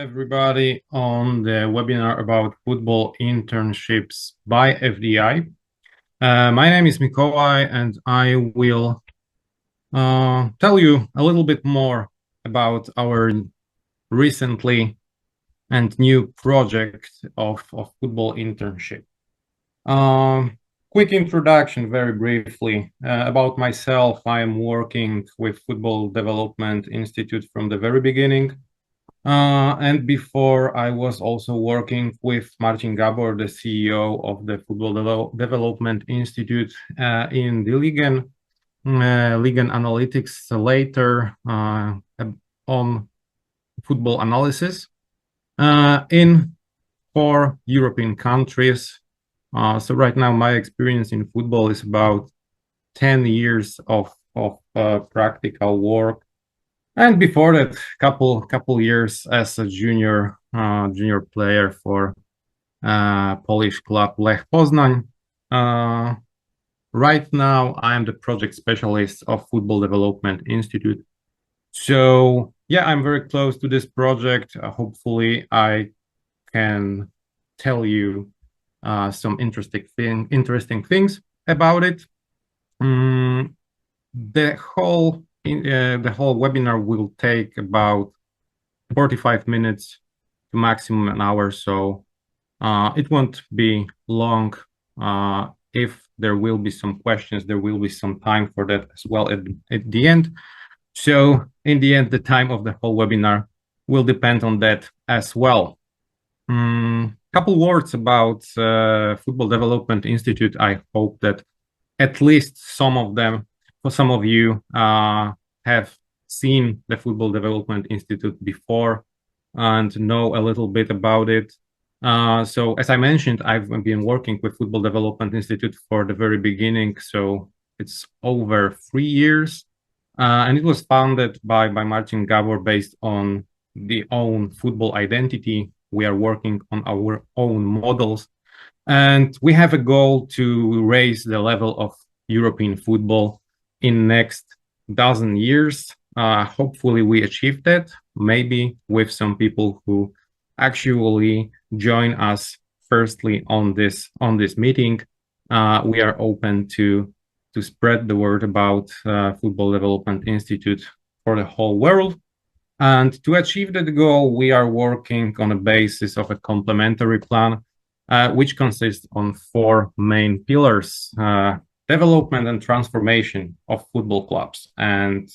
everybody on the webinar about football internships by FDI. My name is Mikołaj, and I will tell you a little bit more about our recently and new project of football internship. Quick introduction, very briefly, about myself. I am working with Football Development Institute from the very beginning. And before, I was also working with Marcin Gabor, the CEO of the Football Development Institute in the Ligen Analytics later on football analysis in 4 European countries. So right now, my experience in football is about 10 years of practical work. And before that, couple years as a junior player for Polish club Lech Poznań. Right now, I am the project specialist of Football Development Institute. So yeah, I'm very close to this project. Hopefully, I can tell you some interesting things about it. The whole webinar will take about 45 minutes to maximum an hour, so it won't be long. If there will be some questions, there will be some time for that as well at the end. So in the end, the time of the whole webinar will depend on that as well. Couple words about Football Development Institute. I hope that at least some of you have seen the Football Development Institute before and know a little bit about it. So as I mentioned, I've been working with Football Development Institute for the very beginning, so it's over 3 years. And it was founded by Marcin Gabor based on the own football identity. We are working on our own models, and we have a goal to raise the level of European football in next dozen years. Hopefully we achieve that, maybe with some people who actually join us firstly on this meeting. We are open to spread the word about Football Development Institute for the whole world. And to achieve that goal, we are working on a basis of a complementary plan, which consists on 4 main pillars: development and transformation of football clubs. And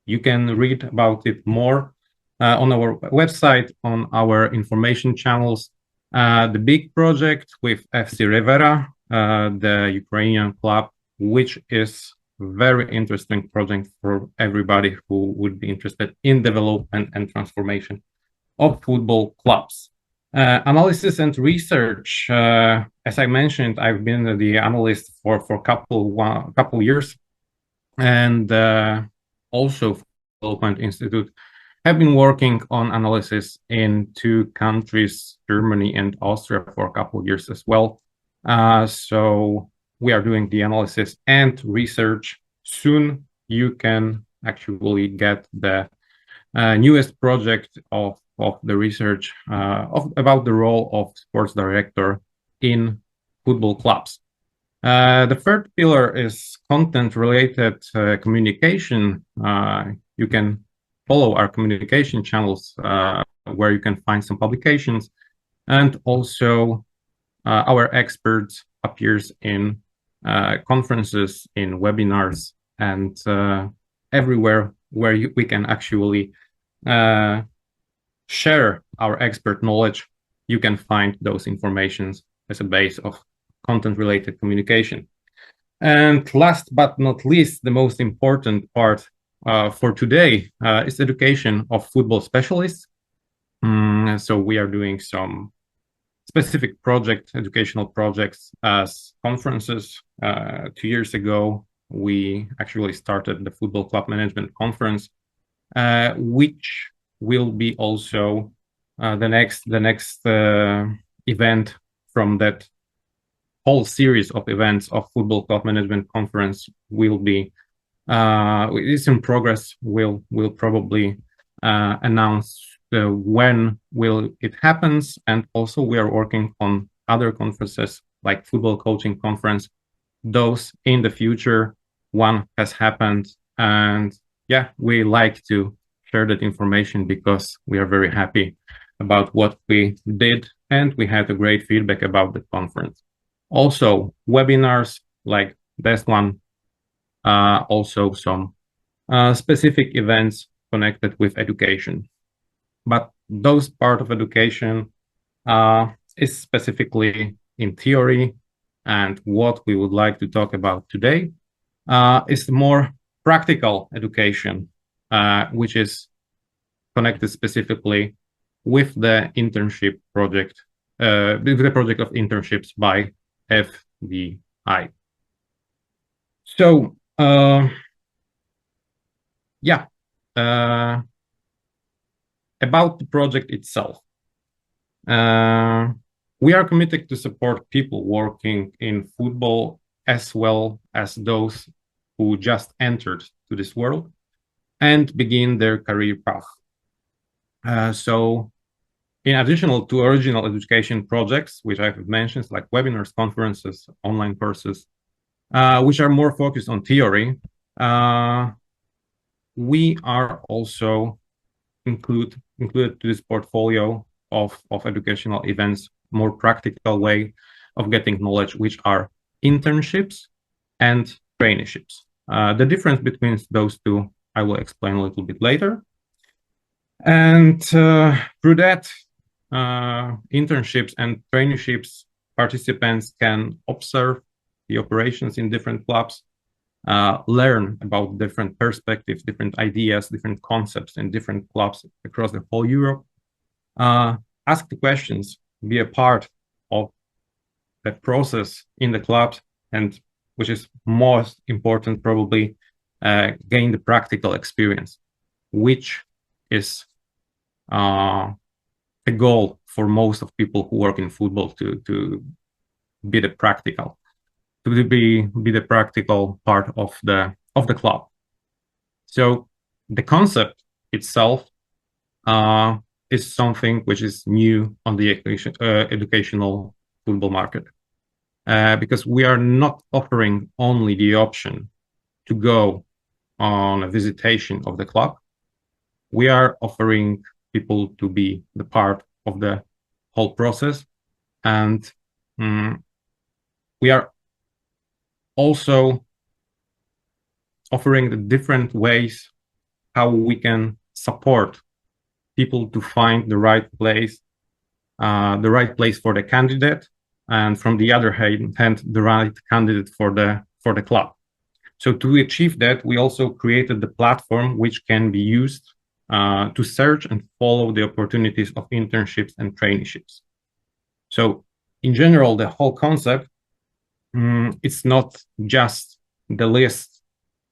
you can read about it more on our website, on our information channels. The big project with FC Rivera, the Ukrainian club, which is very interesting project for everybody who would be interested in development and transformation of football clubs. Analysis and research. As I mentioned, I've been the analyst for couple years, and also Development Institute have been working on analysis in 2 countries, Germany and Austria, for a couple of years as well. So we are doing the analysis and research. Soon you can actually get the newest project of the research about the role of sports director in football clubs. The 3rd pillar is content-related communication. You can follow our communication channels where you can find some publications, and also our experts appears in conferences, in webinars, and everywhere where we can actually share our expert knowledge. You can find those informations as a base of content-related communication. And last but not least, the most important part for today is education of football specialists. So we are doing some specific educational projects as conferences. 2 years ago, we actually started the Football Club Management Conference, which will be also the next event from that whole series of events of Football Club Management Conference. Will be it's in progress. We'll probably announce when will it happens. And also we are working on other conferences like football coaching conference. Those in the future, one has happened, and yeah, we like to share that information because we are very happy about what we did, and we had a great feedback about the conference. Also, webinars like this one, also some specific events connected with education. But those part of education is specifically in theory, and what we would like to talk about today is more practical education, which is connected specifically with the internship project, with the project of internships by FDI. So, yeah, about the project itself. We are committed to support people working in football as well as those who just entered to this world and begin their career path. So in addition to original education projects, which I've mentioned, like webinars, conferences, online courses, which are more focused on theory, we are also included to this portfolio of educational events, more practical way of getting knowledge, which are internships and traineeships. The difference between those two, I will explain a little bit later. And through that, internships and traineeships, participants can observe the operations in different clubs, learn about different perspectives, different ideas, different concepts in different clubs across the whole Europe, ask the questions, be a part of the process in the clubs, and which is most important, probably gain the practical experience, which is a goal for most of people who work in football, to be the practical, to be the practical part of the club. So the concept itself is something which is new on the educational football market, because we are not offering only the option to go on a visitation of the club. We are offering people to be the part of the whole process, and we are also offering the different ways how we can support people to find the right place for the candidate, and from the other hand, the right candidate for the club. So to achieve that, we also created the platform which can be used to search and follow the opportunities of internships and traineeships. So in general, the whole concept, it's not just the list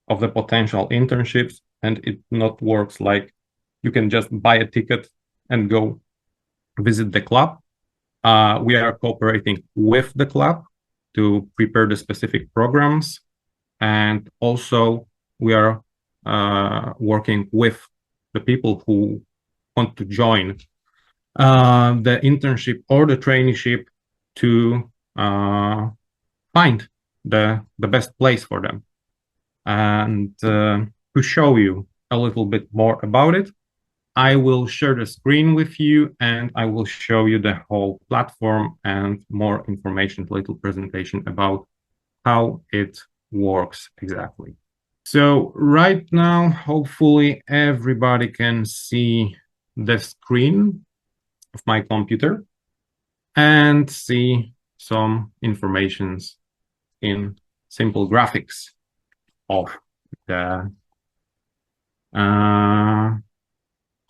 of the potential internships, and it not works like you can just buy a ticket and go visit the club. We are cooperating with the club to prepare the specific programs, and also we are working with the people who want to join the internship or the traineeship to find the best place for them. And to show you a little bit more about it, I will share the screen with you, and I will show you the whole platform and more information, little presentation about how it works exactly. So right now, hopefully everybody can see the screen of my computer and see some informations in simple graphics of the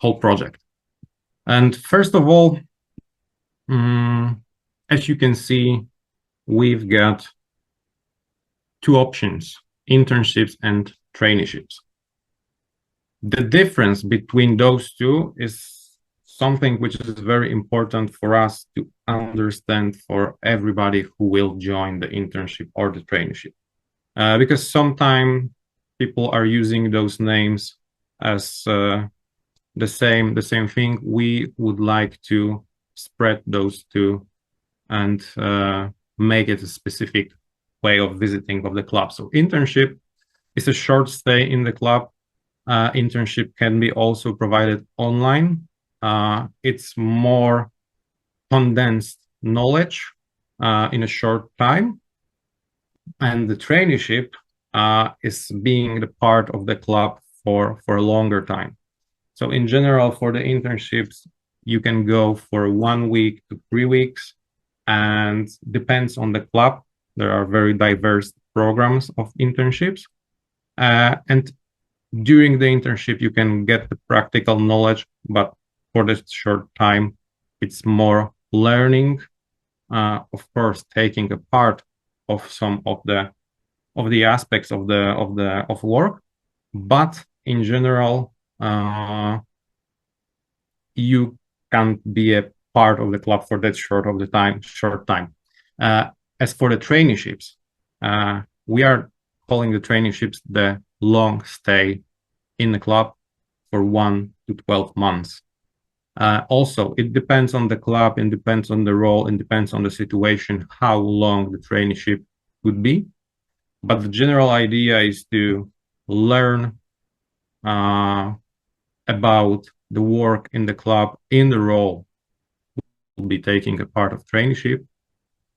whole project. And first of all, as you can see, we've got two options: internships and traineeships. The difference between those two is something which is very important for us to understand for everybody who will join the internship or the traineeship, because sometimes people are using those names as the same thing. We would like to spread those two and make it a specific way of visiting of the club. So internship is a short stay in the club. Internship can be also provided online. It's more condensed knowledge in a short time. And the traineeship is being the part of the club for a longer time. So in general, for the internships, you can go for 1 week to 3 weeks, and depends on the club. There are very diverse programs of internships. And during the internship, you can get the practical knowledge, but for this short time, it's more learning. Of course, taking a part of some of the aspects of work, but in general, you can't be a part of the club for that short time. As for the traineeships, we are calling the traineeships the long stay in the club for 1 to 12 months. Also, it depends on the club, it depends on the role, it depends on the situation, how long the traineeship would be. But the general idea is to learn about the work in the club, in the role, will be taking a part of traineeship,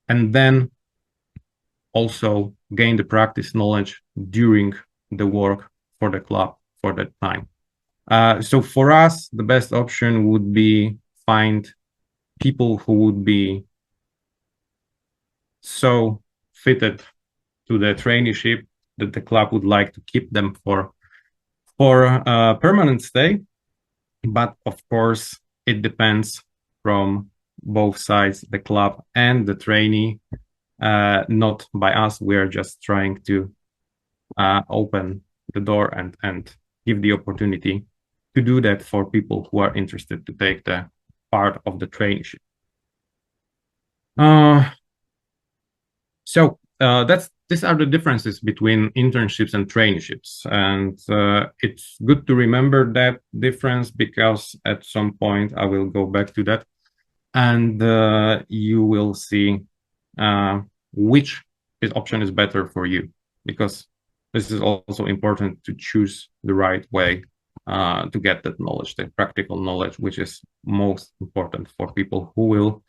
and then also gain the practice knowledge during the work for the club for that time. So for us, the best option would be find people who would be so fitted to the traineeship that the club would like to keep them for a permanent stay. But of course, it depends from both sides, the club and the trainee, not by us. We are just trying to open the door and give the opportunity to do that for people who are interested to take the part of the traineeship. So these are the differences between internships and traineeships, and it's good to remember that difference, because at some point I will go back to that, and you will see which option is better for you, because this is also important to choose the right way to get that knowledge, the practical knowledge, which is most important for people who will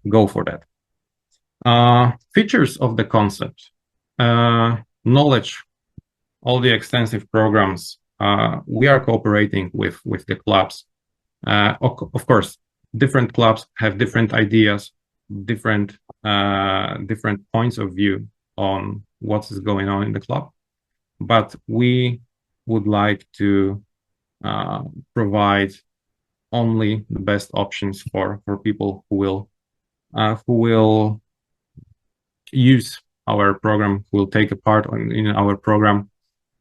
go for that. Features of the concept, knowledge, all the extensive programs. We are cooperating with the clubs. Of course, different clubs have different ideas, different points of view on what is going on in the club, but we would like to provide only the best options for people who will use our program, who will take a part in our program.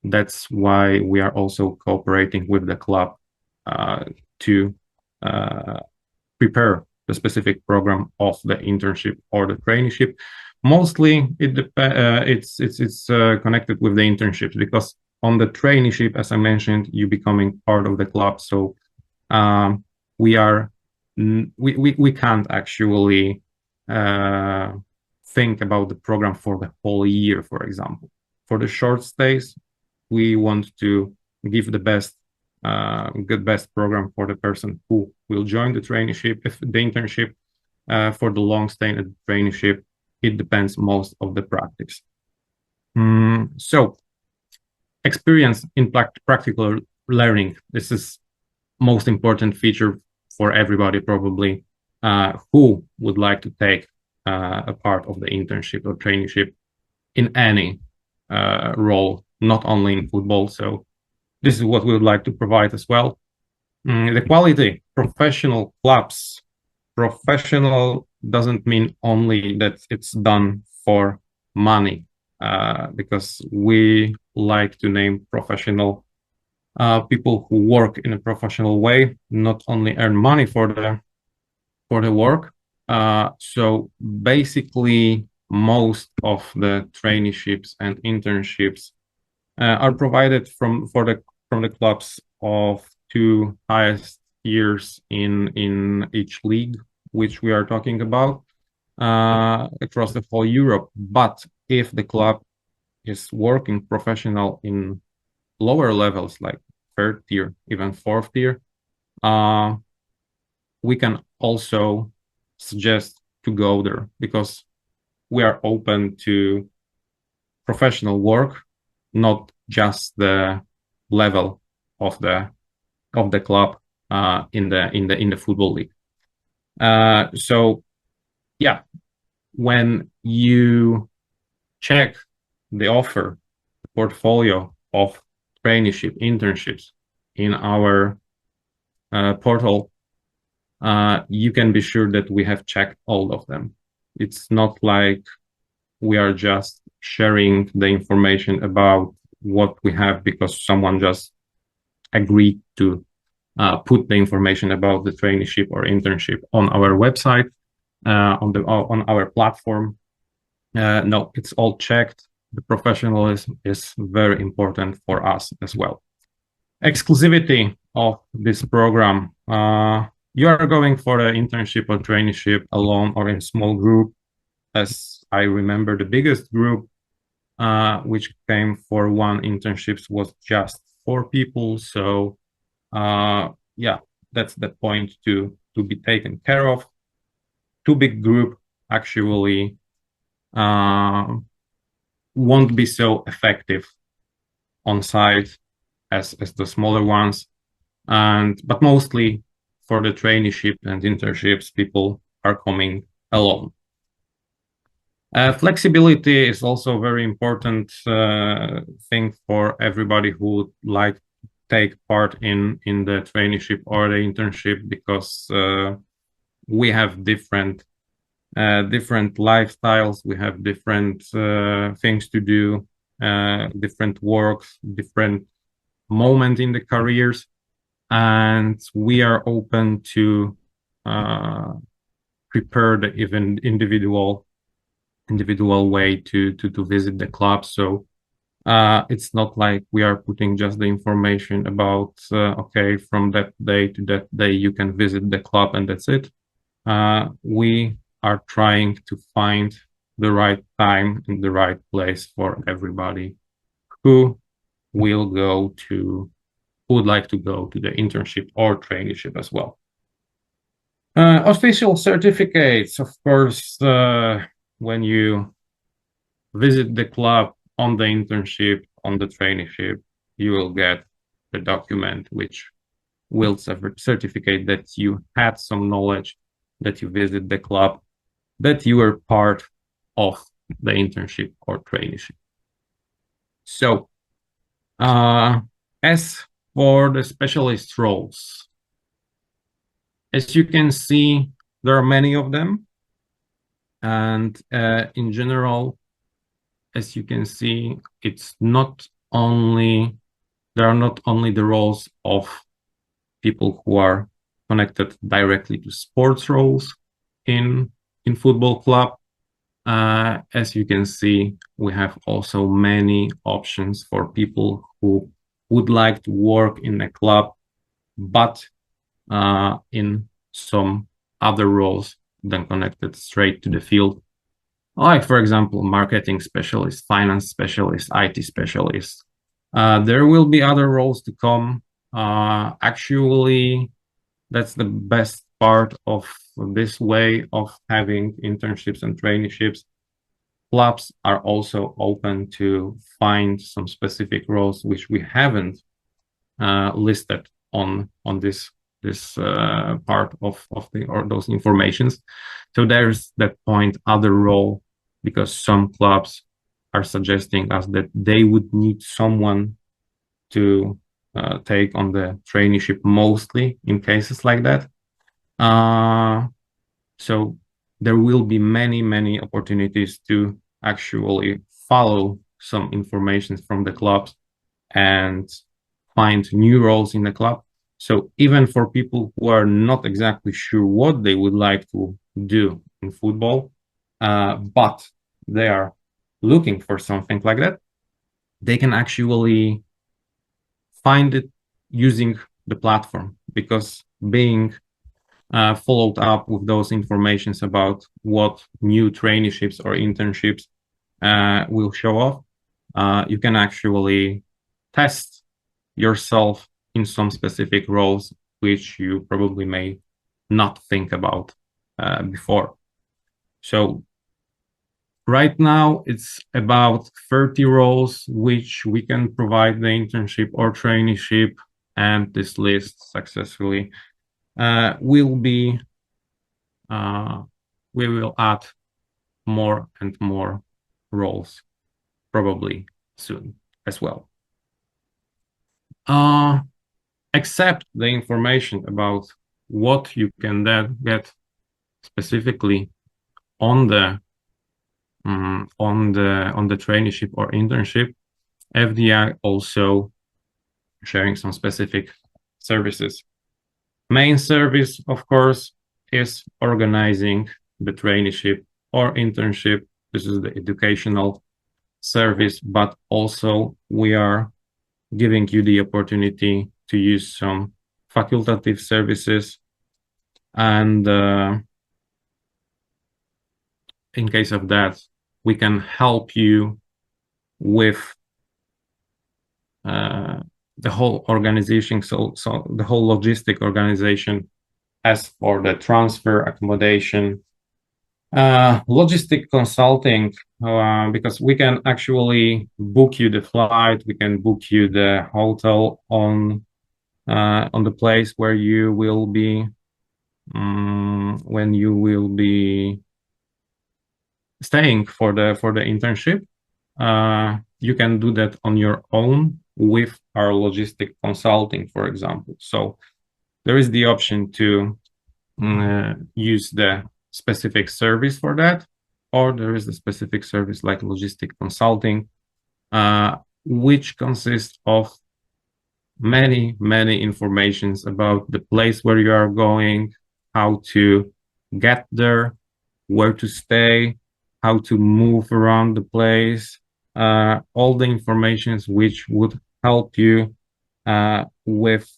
That's why we are also cooperating with the club to prepare the specific program of the internship or the traineeship. Mostly, it's connected with the internships, because on the traineeship, as I mentioned, you becoming part of the club. So we can't actually think about the program for the whole year, for example. For the short stays, we want to give the best program for the person who will join the traineeship. If the internship, for the long stay at the traineeship, it depends most of the practice. So experience in practical learning. This is most important feature for everybody probably who would like to take a part of the internship or traineeship in any role, not only in football. So this is what we would like to provide as well. The quality, professional clubs. Professional doesn't mean only that it's done for money, because we like to name professional people who work in a professional way, not only earn money for the work. So basically, most of the traineeships and internships are provided from the clubs of two highest years in each league, which we are talking about across the whole Europe. But if the club is working professional in lower levels, like third tier, even fourth tier, we can also suggest to go there because we are open to professional work, not just the level of the club in the football league. So yeah, when you check the offer, the portfolio of traineeship internships in our portal, you can be sure that we have checked all of them. It's not like we are just sharing the information about what we have because someone just agreed to put the information about the traineeship or internship on our website, on our platform. No, it's all checked. The professionalism is very important for us as well. Exclusivity of this program. You are going for an internship or traineeship alone or in a small group. As I remember, the biggest group which came for one internships was just 4 people. So yeah, that's the point to be taken care of. Too big group actually won't be so effective on site as the smaller ones. But mostly for the traineeship and internships, people are coming alone. Flexibility is also a very important thing for everybody who would like to take part in the traineeship or the internship, because we have different lifestyles, we have different things to do, different works, different moment in the careers, and we are open to prepare the even individual way to visit the club. So it's not like we are putting just the information about okay, from that day to that day you can visit the club and that's it. We are trying to find the right time and the right place for everybody who would like to go to the internship or traineeship as well. Official certificates, of course, when you visit the club on the internship, on the traineeship, you will get the document which will certificate that you had some knowledge, that you visit the club, that you were part of the internship or traineeship. So as for the specialist roles, as you can see, there are many of them. And in general, as you can see, it's not only, there are not only the roles of people who are connected directly to sports roles in football club. As you can see, we have also many options for people who would like to work in a club, but in some other roles than connected straight to the field. Like, for example, marketing specialist, finance specialist, IT specialist. There will be other roles to come. Actually, that's the best part of this way of having internships and traineeships. Clubs are also open to find some specific roles which we haven't listed on this part of those informations. So there's that point, other role, because some clubs are suggesting us that they would need someone to take on the traineeship, mostly in cases like that. So there will be many opportunities to actually follow some information from the clubs and find new roles in the club. So even for people who are not exactly sure what they would like to do in football, but they are looking for something like that, they can actually find it using the platform, because being followed up with those informations about what new traineeships or internships will show off. You can actually test yourself in some specific roles which you probably may not think about before. So right now it's about 30 roles which we can provide the internship or traineeship, and this list successfully will be we will add more and more roles probably soon as well. Accept the information about what you can then get specifically on the traineeship or internship. FDI also sharing some specific services. Main service, of course, is organizing the traineeship or internship. This is the educational service, but also we are giving you the opportunity to use some facultative services. And in case of that, we can help you with the whole organization, so the whole logistic organization, as for the transfer, accommodation, logistic consulting, because we can actually book you the flight, we can book you the hotel on the place where you will be when you will be staying for the internship. You can do that on your own with our logistic consulting, for example. So there is the option to use the specific service for that, or there is a specific service like logistic consulting, which consists of many informations about the place where you are going, how to get there, where to stay, how to move around the place, all the informations which would help you with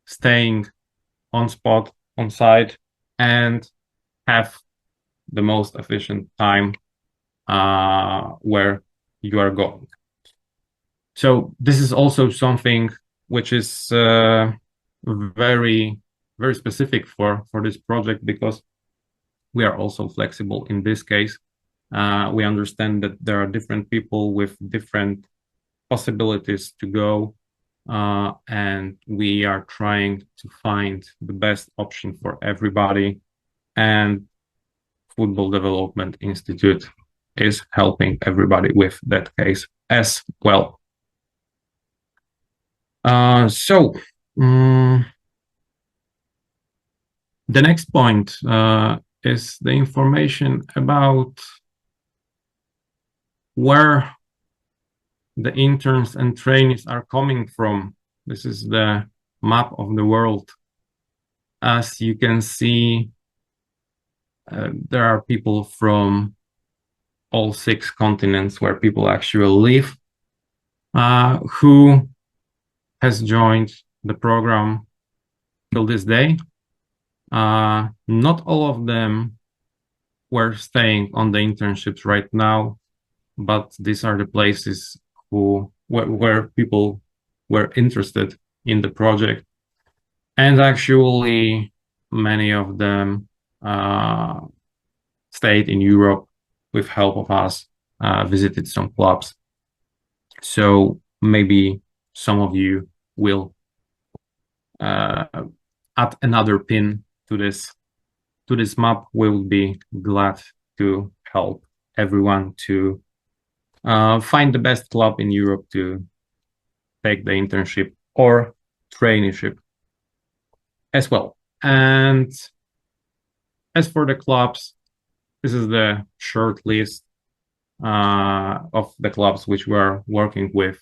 staying on spot, on site, and have the most efficient time where you are going. So this is also something which is very specific for this project, because we are also flexible in this case. We understand that there are different people with different possibilities to go, and we are trying to find the best option for everybody. And Football Development Institute is helping everybody with that case as well. The next point is the information about where the interns and trainees are coming from. This is the map of the world. As you can see, there are people from all 6 continents where people actually live, who has joined the program till this day. Not all of them were staying on the internships right now, but these are the places where people were interested in the project. And actually, many of them stayed in Europe with help of us, visited some clubs. So maybe some of you will add another pin to this map. We will be glad to help everyone to find the best club in Europe to take the internship or traineeship as well. And as for the clubs, this is the short list of the clubs which we are working with.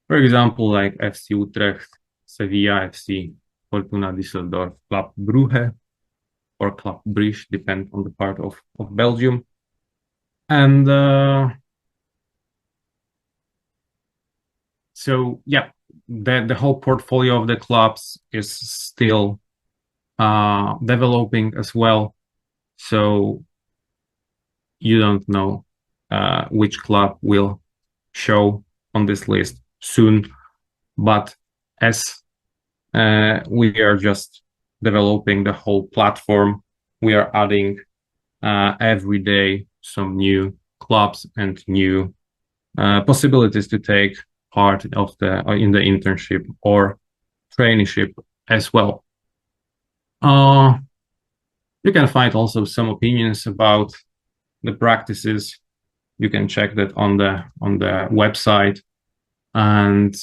For example, like FC Utrecht, Sevilla FC, Fortuna Düsseldorf, Club Brugge, or Club Brugge, depend on the part of Belgium. And so, yeah, the whole portfolio of the clubs is still developing as well. So you don't know which club will show on this list soon. But as we are just developing the whole platform, we are adding every day some new clubs and new possibilities to take part of in the internship or traineeship as well. You can find also some opinions about the practices. You can check that on the website, and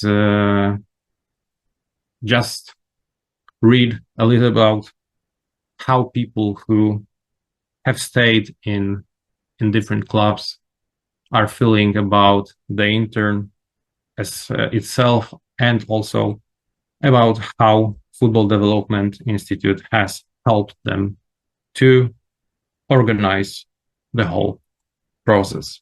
just read a little about how people who have stayed in different clubs are feeling about the intern as itself, and also about how Football Development Institute has helped them to organize the whole process.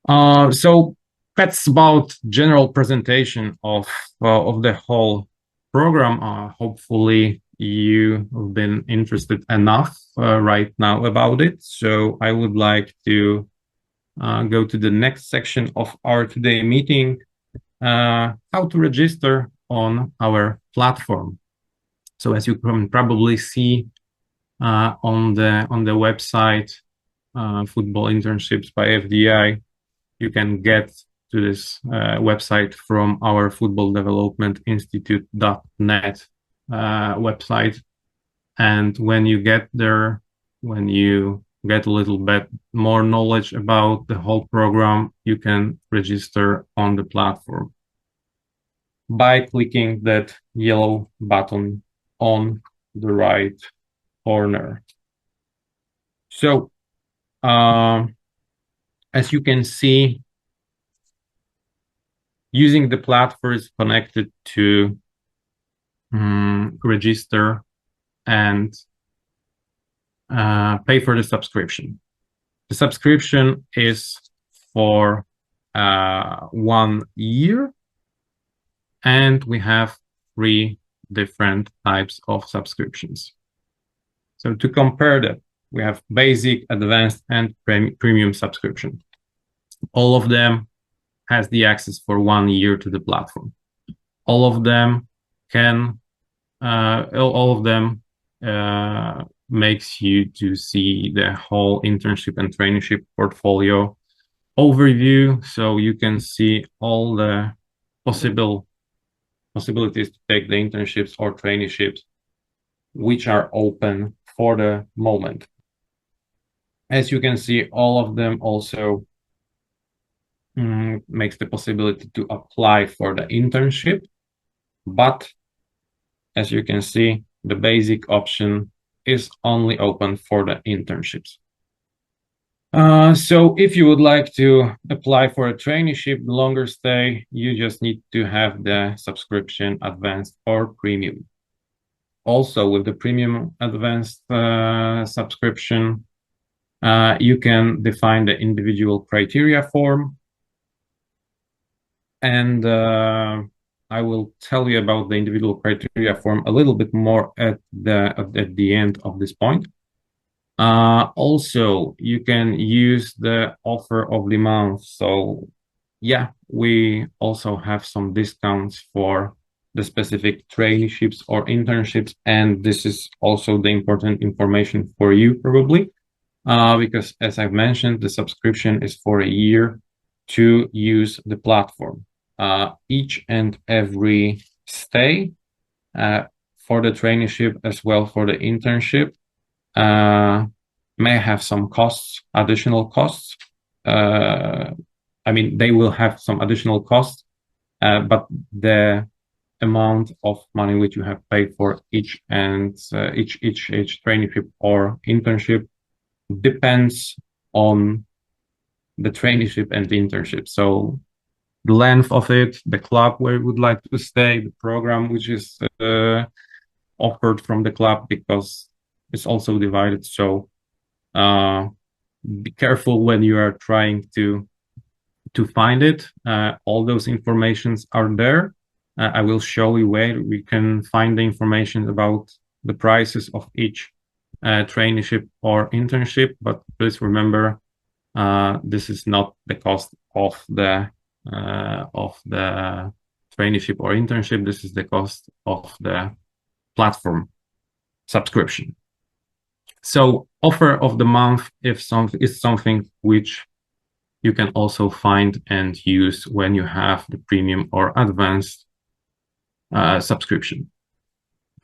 So that's about general presentation of the whole program. Hopefully you've been interested enough right now about it. So I would like to go to the next section of our today meeting, how to register on our platform. So as you can probably see on the website, Football Internships by FDI, you can get to this website from our Football Development Institute.net website. And when you get there, when you get a little bit more knowledge about the whole program, you can register on the platform by clicking that yellow button on the right corner. So as you can see, using the platform is connected to register and pay for the subscription. The subscription is for 1 year, and we have 3 different types of subscriptions. So to compare that, we have basic, advanced, and premium subscription. All of them has the access for 1 year to the platform. All of them can, makes you to see the whole internship and traineeship portfolio overview. So you can see all the possibilities to take the internships or traineeships which are open for the moment. As you can see, all of them also makes the possibility to apply for the internship, but as you can see, the basic option is only open for the internships. So if you would like to apply for a traineeship, longer stay, you just need to have the subscription advanced or premium. Also with the premium advanced subscription, you can define the individual criteria form. And I will tell you about the individual criteria form a little bit more at the end of this point. Also, you can use the offer of the month. So yeah, we also have some discounts for the specific traineeships or internships. And this is also the important information for you probably, because as I've mentioned, the subscription is for a year to use the platform. Each and every stay for the traineeship as well for the internship may have some costs, additional costs. I mean, they will have some additional costs, but the amount of money which you have paid for each traineeship or internship depends on the traineeship and the internship. So the length of it, the club where you would like to stay, the program which is offered from the club, because it's also divided. So be careful when you are trying to to find it. All those informations are there. I will show you where we can find the information about the prices of each traineeship or internship, but please remember, this is not the cost of the traineeship or internship. This is the cost of the platform subscription. So offer of the month is something which you can also find and use when you have the premium or advanced subscription.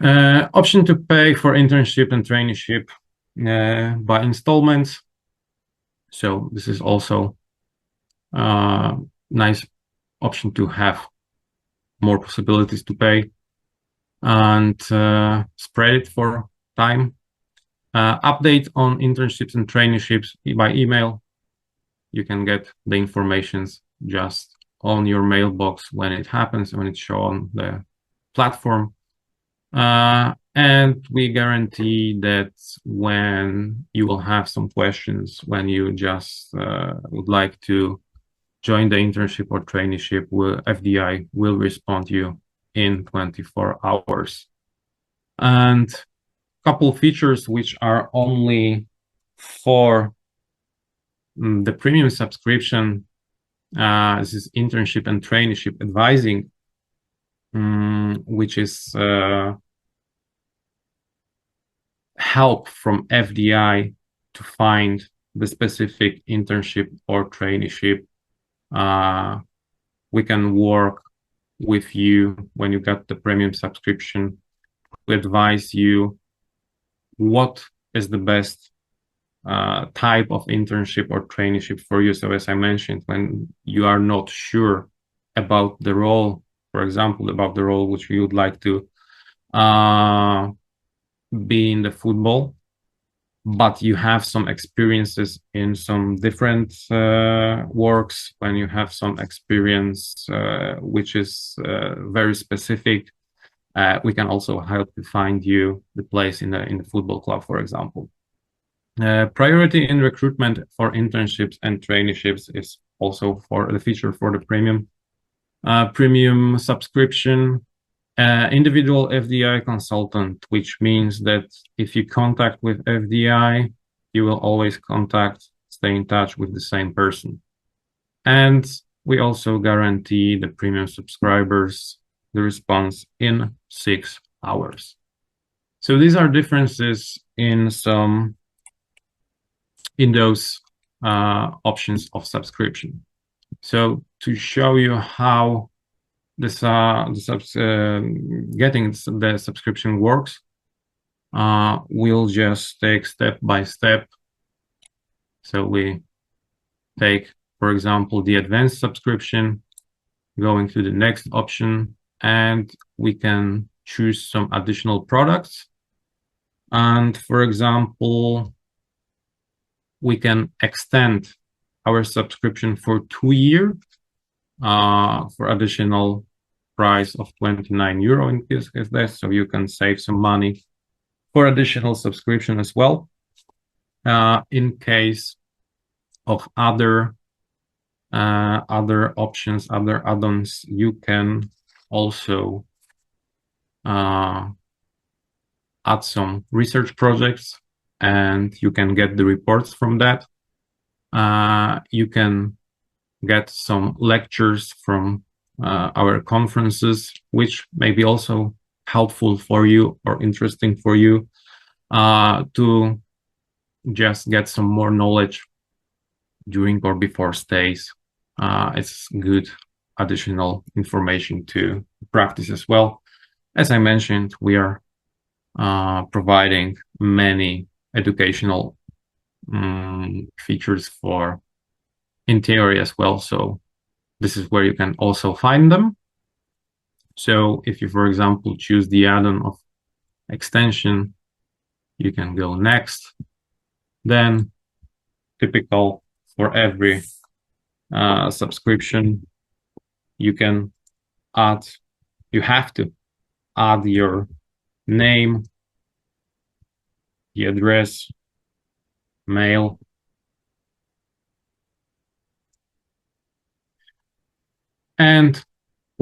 Option to pay for internship and traineeship by installments. So this is also a nice option to have more possibilities to pay and spread it for time. Update on internships and traineeships by email. You can get the informations just on your mailbox when it happens, when it's shown on the platform. And we guarantee that when you will have some questions, when you just would like to join the internship or traineeship, FDI will respond to you in 24 hours. And a couple features which are only for the premium subscription. This is internship and traineeship advising, which is help from FDI to find the specific internship or traineeship. We can work with you when you get the premium subscription. We advise you what is the best type of internship or traineeship for you. So as I mentioned, when you are not sure about the role, for example, about the role which you would like to be in the football, but you have some experiences in some different works, when you have some experience which is very specific, we can also help to find you the place in the football club, for example. Priority in recruitment for internships and traineeships is also for the feature for the premium. Premium subscription, individual FDI consultant, which means that if you contact with FDI, you will always stay in touch with the same person. And we also guarantee the premium subscribers the response in 6 hours. So these are differences in those options of subscription. So to show you how getting the subscription works, we'll just take step by step. So we take, for example, the advanced subscription, going to the next option, and we can choose some additional products. And for example, we can extend our subscription for 2 years for additional price of €29 in this, so you can save some money for additional subscription as well. In case of other options, other add-ons, you can also add some research projects, and you can get the reports from that. You can get some lectures from our conferences, which may be also helpful for you or interesting for you to just get some more knowledge during or before stays. It's good additional information to practice as well. As I mentioned, we are providing many educational features in theory as well. So this is where you can also find them. So if you, for example, choose the add-on of extension, you can go next. Then typical for every subscription, you have to add your name, the address, mail,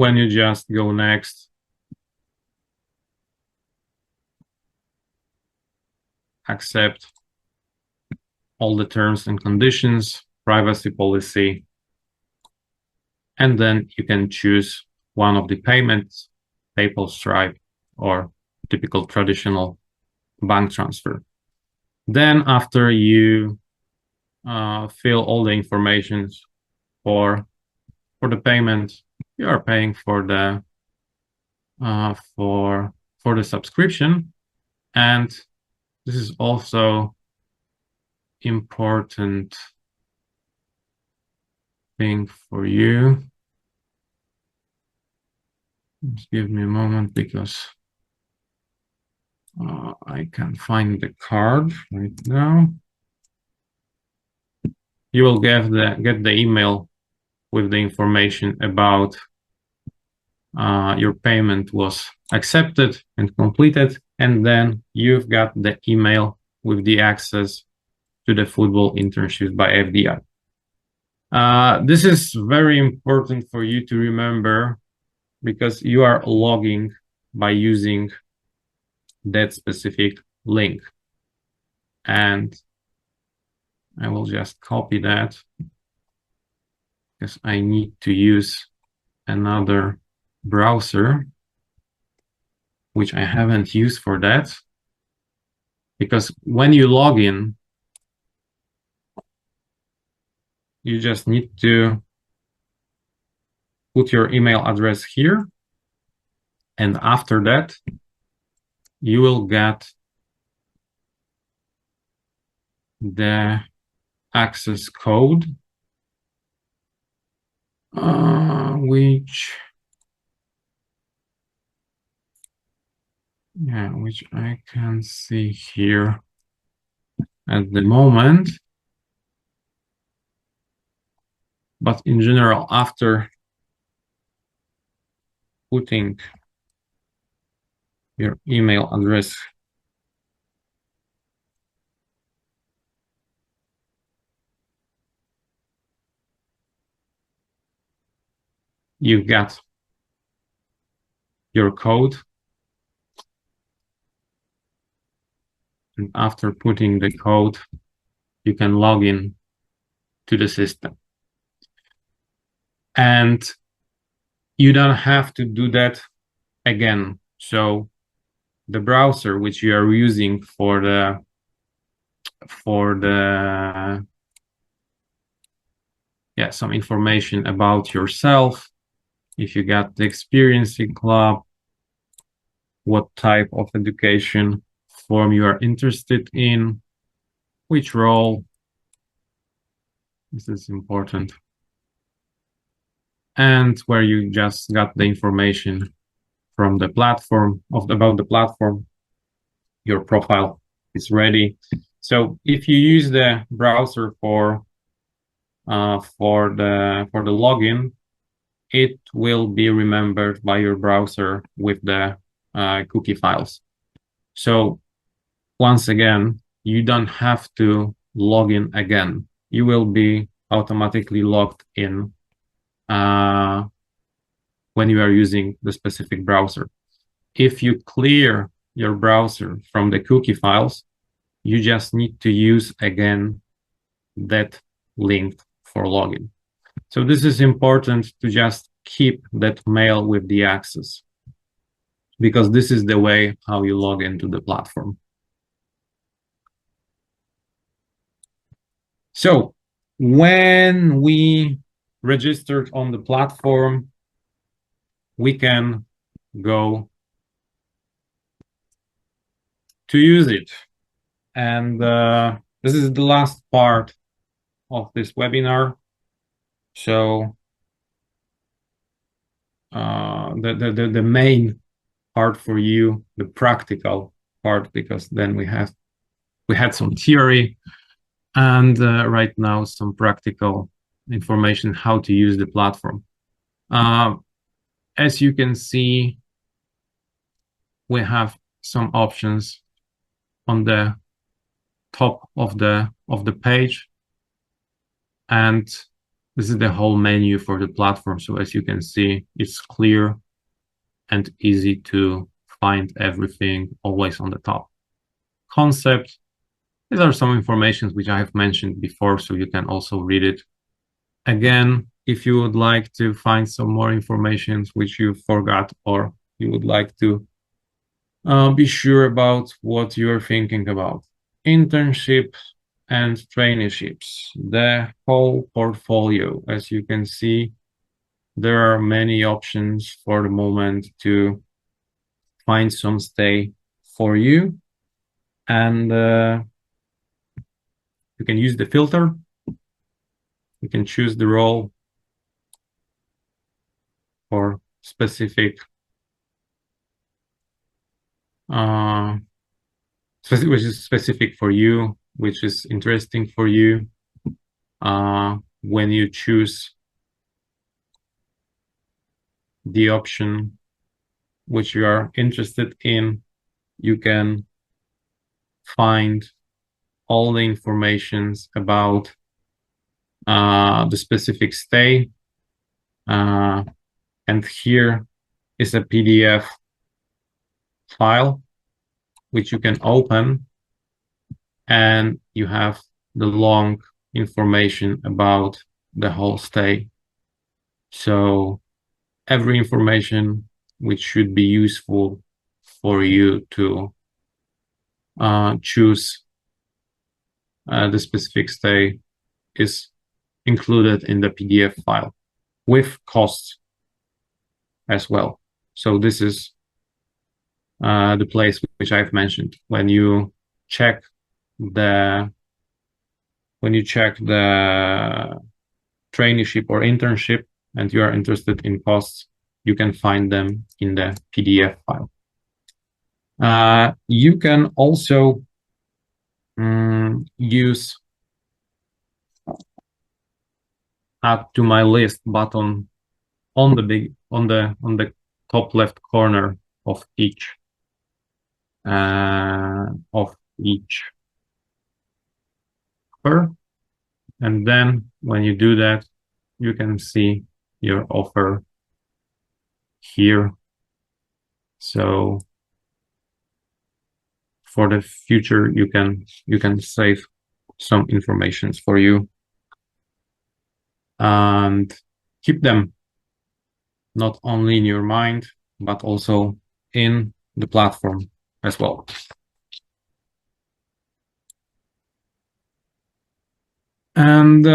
when you just go next, accept all the terms and conditions, privacy policy, and then you can choose one of the payments, PayPal, Stripe, or typical traditional bank transfer. Then after you fill all the information for the payment, you are paying for the subscription. And this is also important thing for you. Just give me a moment because I can't find the card right now. You will get the email with the information about your payment was accepted and completed, and then you've got the email with the access to the football internships by FDI. This is very important for you to remember because you are logging by using that specific link. And I will just copy that because I need to use another browser, which I haven't used for that. Because when you log in, you just need to put your email address here. And after that, you will get the access code, which I can see here at the moment. But in general, after putting your email address you got your code. And after putting the code, you can log in to the system. And you don't have to do that again. So the browser which you are using for the some information about yourself, if you got the experiencing club, what type of education form you are interested in, which role, this is important, and where you just got the information from the platform about the platform, your profile is ready. So if you use the browser for the login, it will be remembered by your browser with the cookie files. So once again, you don't have to log in again. You will be automatically logged in when you are using the specific browser. If you clear your browser from the cookie files, you just need to use again that link for login. So this is important to just keep that mail with the access, because this is the way how you log into the platform. So when we registered on the platform, we can go to use it. And this is the last part of this webinar. So the main part for you, the practical part, because then we had some theory and right now some practical information how to use the platform. As you can see, we have some options on the top of the page, and This is the whole menu for the platform. So as you can see, it's clear and easy to find everything always on the top. Concept. These are some information which I have mentioned before, so you can also read it. Again, if you would like to find some more information which you forgot, or you would like to be sure about what you're thinking about. Internship and traineeships, the whole portfolio. As you can see, there are many options for the moment to find some stay for you. And you can use the filter. You can choose the role for specific which is specific for you, which is interesting for you. When you choose the option which you are interested in, you can find all the informations about the specific stay. And here is a PDF file which you can open, and you have the long information about the whole stay. So every information which should be useful for you to choose the specific stay is included in the PDF file with costs as well. So this is the place which I've mentioned. When you check the traineeship or internship and you are interested in costs, you can find them in the PDF file. You can also use add to my list button on the top left corner of each offer. And then when you do that, you can see your offer here. So for the future, you can save some information for you and keep them not only in your mind, but also in the platform as well. And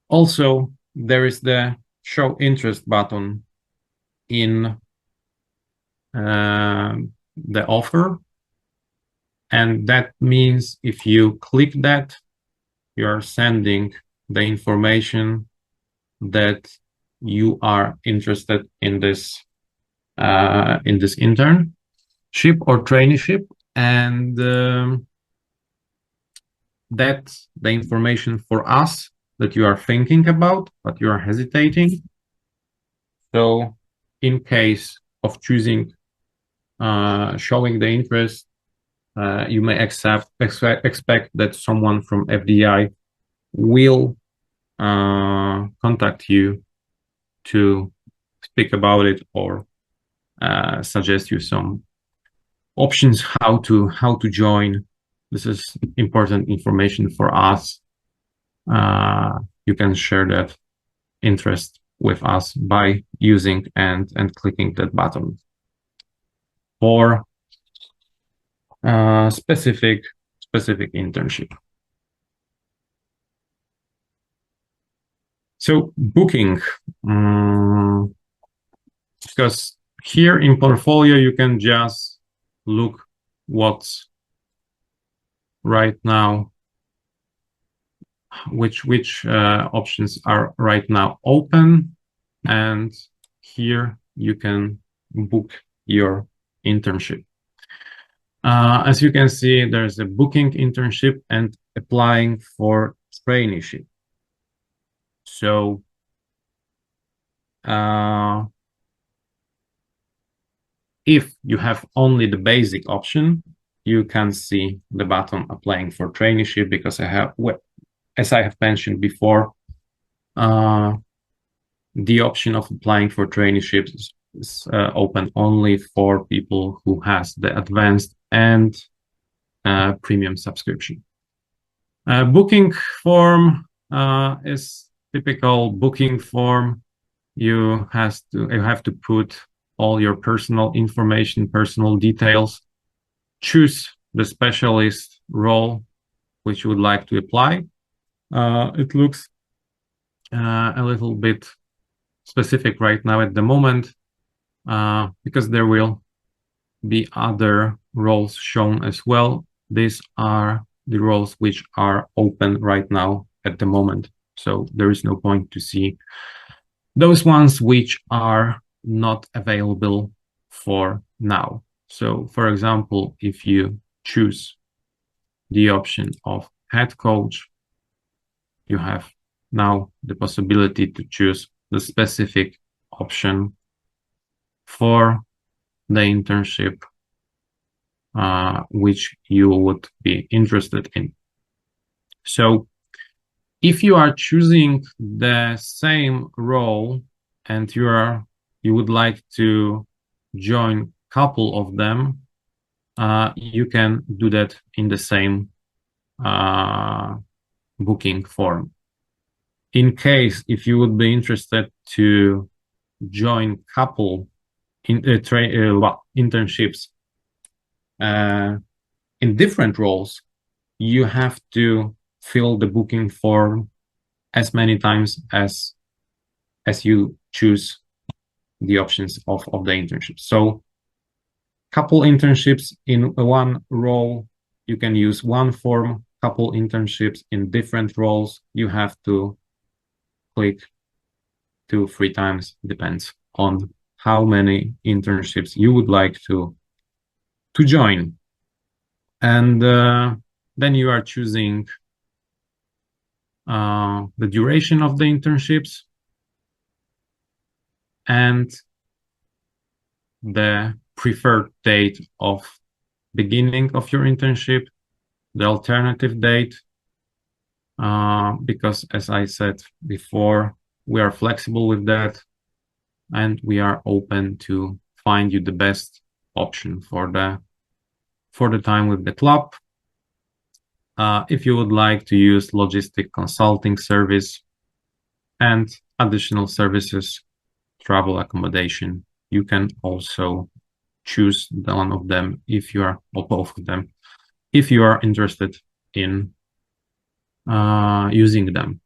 also there is the show interest button in the offer. And that means if you click that, you are sending the information that you are interested in this internship or traineeship, and that's the information for us that you are thinking about, but you are hesitating. So in case of choosing showing the interest, you may expect that someone from FDI will contact you to speak about it or suggest you some options how to join. This is important information for us. You can share that interest with us by using and clicking that button for specific internship. So booking, because here in portfolio you can just look what's right now, which options are right now open, and here you can book your internship. As you can see, there's a booking internship and applying for traineeship. So if you have only the basic option, you can see the button applying for traineeship, because as I have mentioned before, the option of applying for traineeships is open only for people who has the advanced and premium subscription. Booking form is typical booking form. You have to put all your personal information, personal details, choose the specialist role which you would like to apply. It looks a little bit specific right now at the moment, because there will be other roles shown as well. These are the roles which are open right now at the moment. So there is no point to see those ones which are not available for now. So for example, if you choose the option of head coach, you have now the possibility to choose the specific option for the internship which you would be interested in. So if you are choosing the same role and you would like to join a couple of them, you can do that in the same booking form. In case if you would be interested to join couple in internships in different roles, you have to fill the booking form as many times as you choose the options of the internship. So couple internships in one role, you can use one form. Couple internships in different roles, you have to click 2-3 times, depends on how many internships you would like to join. And then you are choosing the duration of the internships and the preferred date of beginning of your internship, the alternative date, because as I said before, we are flexible with that and we are open to find you the best option for the time with the club. If you would like to use logistic consulting service and additional services, travel accommodation, you can also choose one of them if you are, or both of them, if you are interested in using them.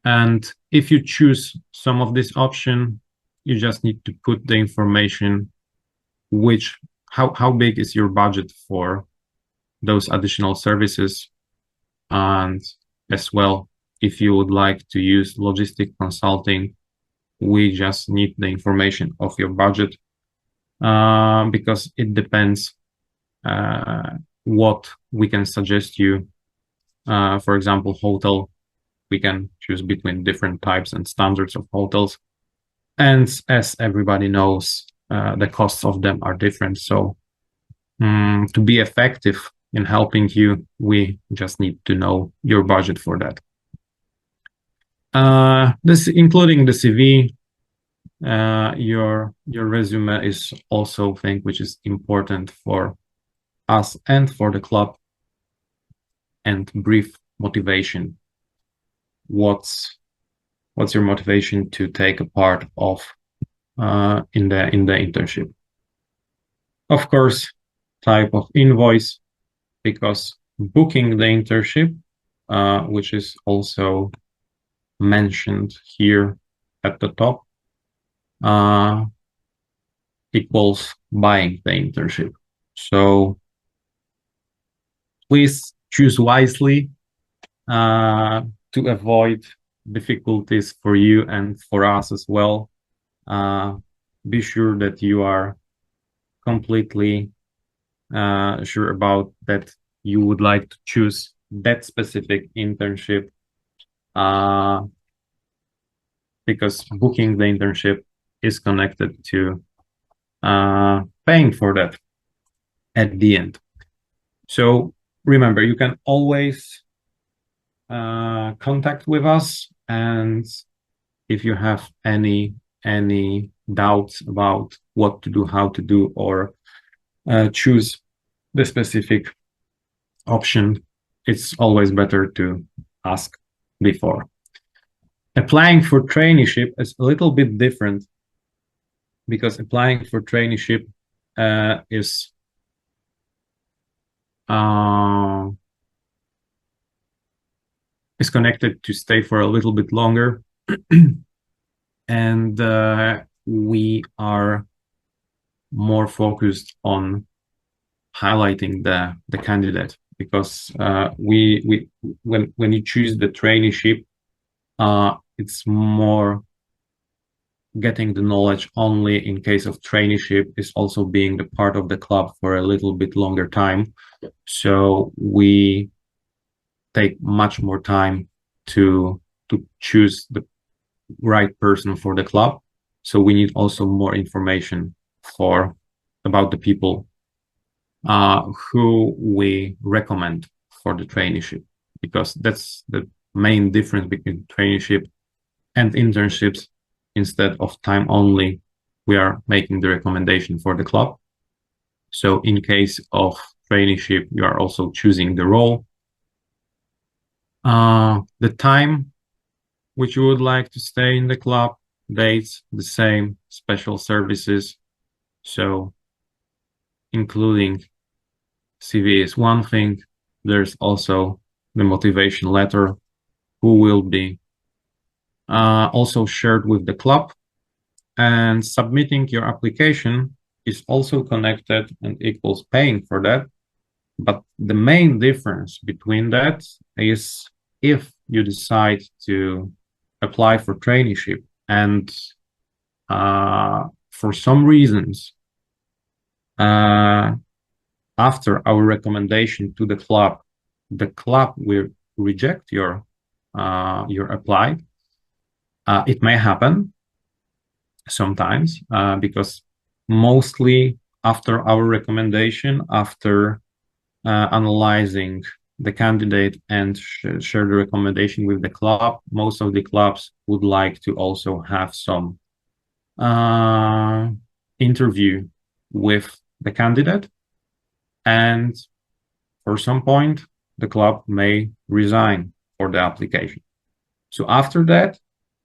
And if you choose some of this option, you just need to put the information how big is your budget for those additional services. And as well, if you would like to use logistic consulting, we just need the information of your budget, because it depends what we can suggest you. For example, hotel, we can choose between different types and standards of hotels. And as everybody knows, the costs of them are different. So to be effective in helping you, we just need to know your budget for that. This including the CV, your resume is also a thing which is important for us and for the club. And brief motivation. What's your motivation to take a part of in the internship? Of course, type of invoice, because booking the internship, which is also mentioned here at the top, equals buying the internship. So please choose wisely to avoid difficulties for you and for us as well. Be sure that you are completely sure about that you would like to choose that specific internship, because booking the internship is connected to paying for that at the end. So remember, you can always contact with us, and if you have any doubts about what to do, how to do, or choose the specific option, it's always better to ask before. Applying for traineeship is a little bit different, because applying for traineeship is connected to stay for a little bit longer. And we are more focused on highlighting the candidate, because when you choose the traineeship, it's more getting the knowledge only in case of traineeship, is also being the part of the club for a little bit longer time. So we take much more time to choose the right person for the club. So we need also more information about the people who we recommend for the traineeship, because that's the main difference between traineeship and internships. Instead of time only, we are making the recommendation for the club. So in case of traineeship, you are also choosing the role, the time which you would like to stay in the club, dates, the same, special services. So including CV is one thing. There's also the motivation letter, who will be also shared with the club. And submitting your application is also connected and equals paying for that. But the main difference between that is, if you decide to apply for traineeship and for some reasons after our recommendation to the club will reject your apply, it may happen sometimes, because mostly after our recommendation, after analyzing the candidate and share the recommendation with the club, most of the clubs would like to also have some interview with the candidate, and for some point the club may resign for the application. So after that,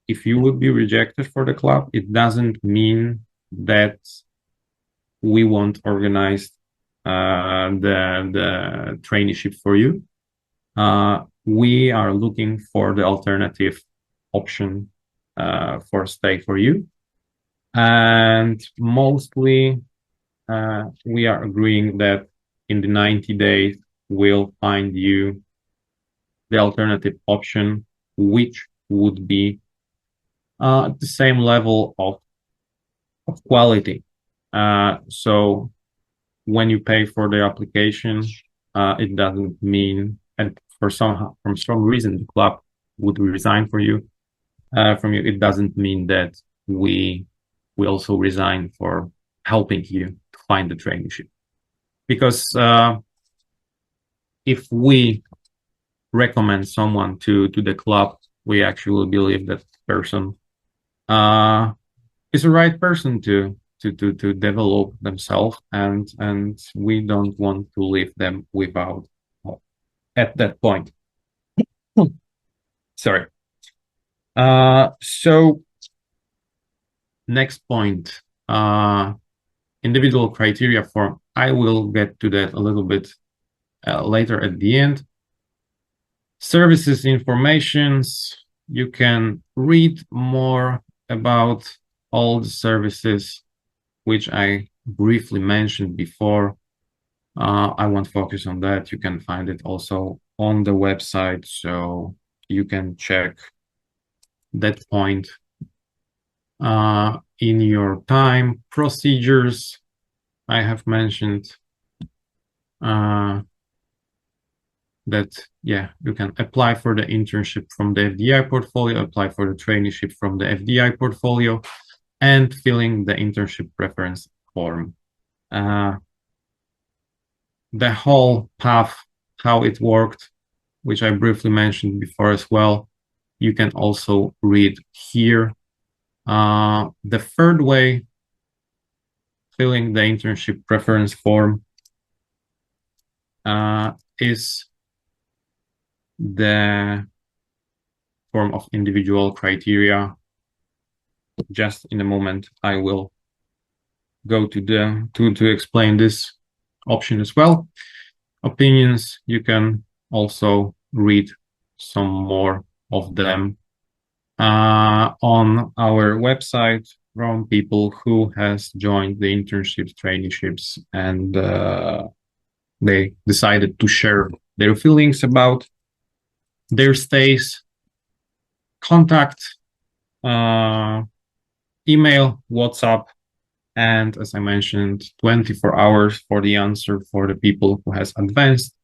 if you would be rejected for the club, it doesn't mean that we won't organize the traineeship for you. We are looking for the alternative option for stay for you, and mostly we are agreeing that in the 90 days we'll find you the alternative option, which would be at the same level of quality. So when you pay for the application, it doesn't mean, and from some reason the club would resign from you, it doesn't mean that we also resign for helping you to find the traineeship. Because if we recommend someone to the club, we actually believe that person is the right person to develop themselves, and we don't want to leave them without at that point. Sorry. So next point, individual criteria form. I will get to that a little bit later at the end. Services informations. You can read more about all the services which I briefly mentioned before. I won't focus on that. You can find it also on the website, so you can check that point in your time. Procedures, I have mentioned that, yeah, you can apply for the internship from the FDI portfolio, apply for the traineeship from the FDI portfolio, and filling the internship preference form. the whole path, how it worked, which I briefly mentioned before as well, you can also read here. The third way, filling the internship preference form, is the form of individual criteria. Just in a moment, I will go to explain this option as well. Opinions, you can also read some more of them on our website from people who has joined the internships, traineeships, and they decided to share their feelings about their stays. Contact, email, WhatsApp, and as I mentioned, 24 hours for the answer for the people who has advanced,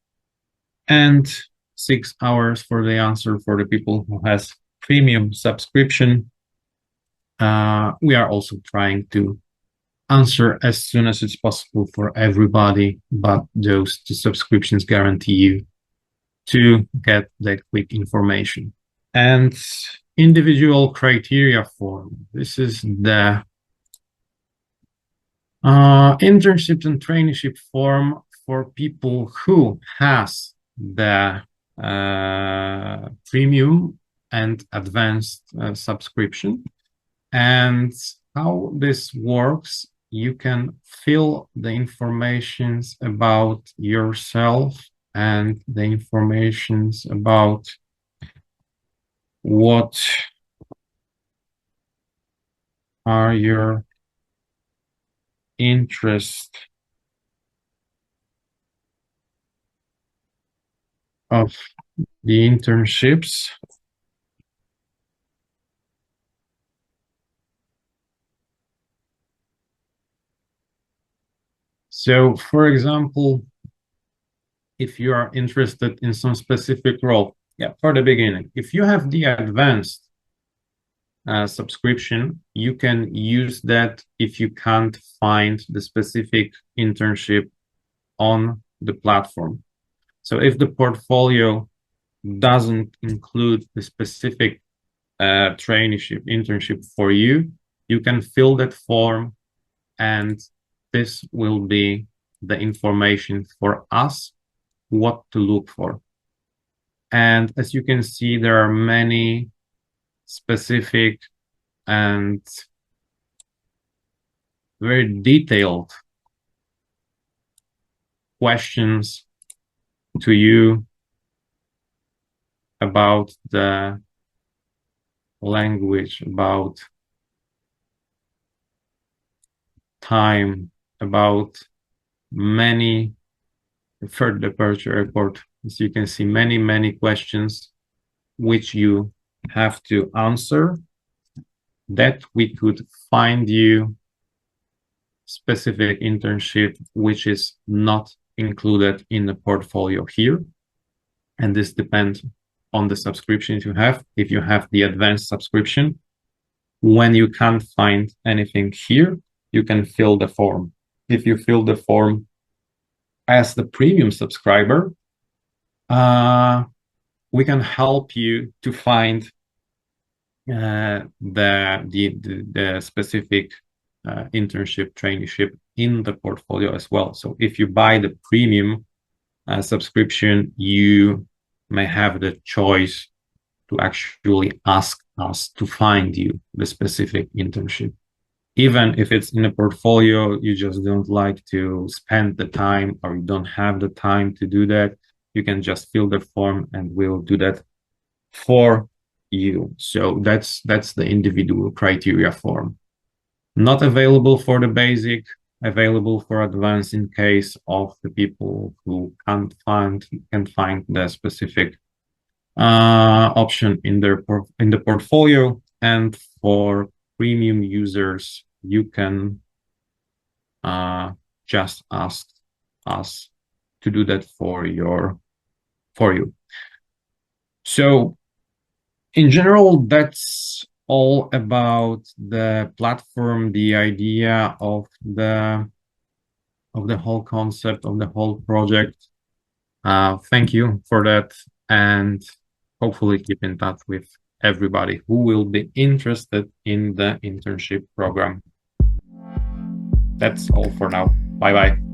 and 6 hours for the answer for the people who has premium subscription. We are also trying to answer as soon as it's possible for everybody, but those two subscriptions guarantee you to get the quick information. And individual criteria form. This is the internships and traineeship form for people who has the premium and advanced subscription. And how this works, you can fill the informations about yourself and the informations about what are your interests of the internships. So, for example, if you are interested in some specific role, for the beginning, if you have the advanced subscription, you can use that if you can't find the specific internship on the platform. So if the portfolio doesn't include the specific traineeship, internship for you, you can fill that form, and this will be the information for us what to look for. And as you can see, there are many specific and very detailed questions to you about the language, about time, about many third departure report. As you can see, many questions which you have to answer, that we could find you specific internship which is not included in the portfolio here. And this depends on the subscriptions you have. If you have the advanced subscription, when you can't find anything here, you can fill the form. If you fill the form as the premium subscriber, we can help you to find the specific internship, traineeship in the portfolio as well. So if you buy the premium subscription, you may have the choice to actually ask us to find you the specific internship. Even if it's in a portfolio, you just don't like to spend the time, or you don't have the time to do that, you can just fill the form and we'll do that for you. So that's the individual criteria form. Not available for the basic, available for advanced in case of the people who can't find the specific option in the portfolio. And for premium users, you can just ask us to do that for you. So in general, that's all about the platform, the idea of the of the whole concept of the whole project. Thank you for that, and hopefully keep in touch with everybody who will be interested in the internship program. That's all for now. Bye bye.